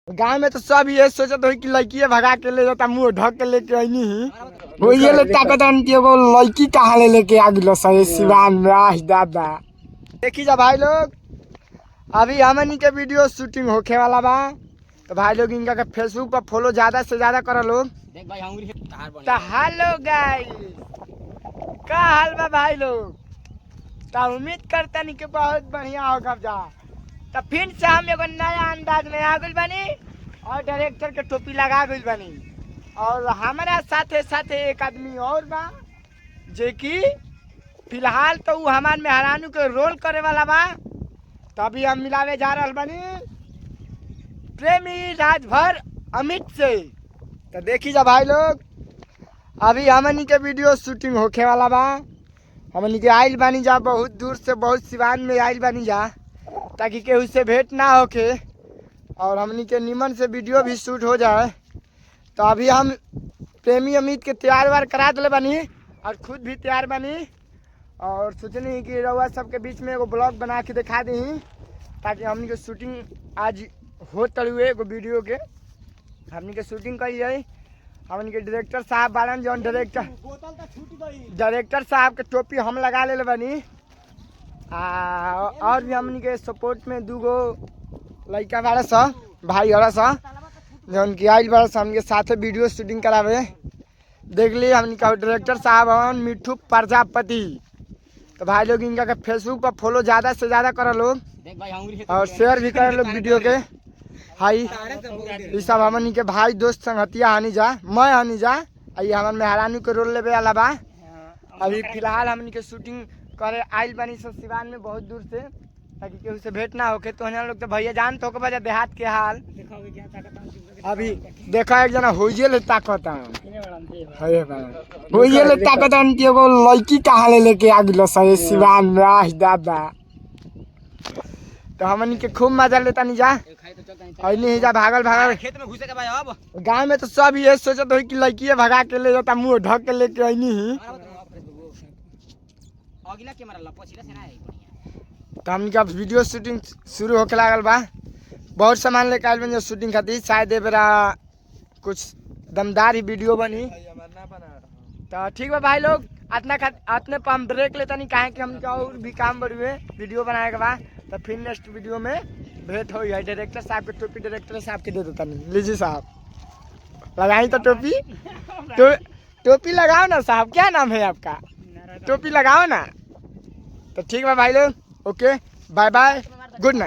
गांव में तो सब ये सोचत हो कि लड़की भगा के ले जाता, मुंह ढक के लेके आईनी ही वो ये लगता कहता कि एगो लड़की कहाँ ले लेके आ गिलो सही सिवान में। आह दादा देखी जा भाई लोग, अभी हमनी के वीडियो शूटिंग होखे वाला बा, तो भाई लोग इनका के फेसबुक पर फॉलो ज्यादा से ज्यादा करो लोग। तो हेलो गाइस, का हाल बा भाई लोग? तो उम्मीद करता नहीं कि बहुत बढ़िया होगा जा। तो फिर से हम एगो नया अंदाज में आ गइल बानी और डायरेक्टर के टोपी लगा गइल बानी, और हमारा साथे साथे एक आदमी और बा जे कि फिलहाल तो उ हमार मेहरानू के रोल करे वाला बा। तो अभी हम मिलावे जा रहल बानी प्रेमी राजभर अमित से। तो देखी जा भाई लोग, अभी हमनी के वीडियो शूटिंग होखे वाला बा। हमनी के आइल बानी जा बहुत दूर से, बहुत सिवान में आइल बानी जा ताकि केहू से भेंट ना होके और हमनी के निमन से वीडियो भी शूट हो जाए। तो अभी हम प्रेमी अमित के तैयार वार करा दिले बानी और खुद भी तैयार बानी, और सोचनी कि रउआ सबके बीच में एगो ब्लॉग बना के दिखा दी ताकि हमनी के शूटिंग आज हो तड़ुए एगो वीडियो के हमनी के शूटिंग करी जाए। हमनी के डायरेक्टर साहब बारन जौन डायरेक्टर साहब के टोपी हम लगा ले बानी, और भी हमनी के सपोर्ट में दूगो लड़का बारा सा भाई और सा जौन की आइल बारा सा हमके साथे वीडियो शूटिंग करावे। देख ली हमनी का डायरेक्टर साहब हन मिठू प्रजापति। तो भाई लोग इनका के फेसबुक पर फॉलो ज्यादा से ज्यादा करो लोग और शेयर भी करो लोग वीडियो के। हाई ये सब हमनी के भाई दोस्त संगतिया हनी जा, मैं हनी जा, ये हमार मेहरानू के रोल लेवे वाला बा। अभी फिलहाल हमनी के शूटिंग करे आइल बानी सब सिवान में बहुत दूर से ताकि केहू से भेंट ना होके। तो हम लोग तो भैया जान तो बजा देहात के हाल। अभी देखा एक जना होइए ले ताकत होइए ले ताकत एगो लड़की कहाँ ले लेके आ गिलो सही सिवान में। आह दादा तो हमनी के खूब मजा लेता नहीं जा नहीं जा भागल भागल खेत में घुसे के भाई। अब गांव में तो सब ये सोचत हो कि लड़की भगा के ले जाता, मुंह ढक के लेके आईनी ही अगला कैमरा ला पछिला से ना है बढ़िया। तो हमनी का वीडियो शूटिंग शुरू होके लागल बा। बहुत सामान लेके आइल बनी शूटिंग खातिर, शायद ए बेरा कुछ दमदार ही वीडियो बनी। तो ठीक बा भाई लोग, अपने पर हम ब्रेक लेता नहीं काहे कि हमका और भी काम बढ़ुए वीडियो बनाए के बाद। तो फिर नेक्स्ट वीडियो में भेंट हो है। डायरेक्टर साहब के टोपी डायरेक्टर साहब के दे देता नहीं, लीजिए साहब लगाई तो टोपी टोपी लगाओ ना साहब, क्या नाम है आपका? टोपी लगाओ ना। तो ठीक है भाई लोग, ओके बाय बाय, गुड नाइट।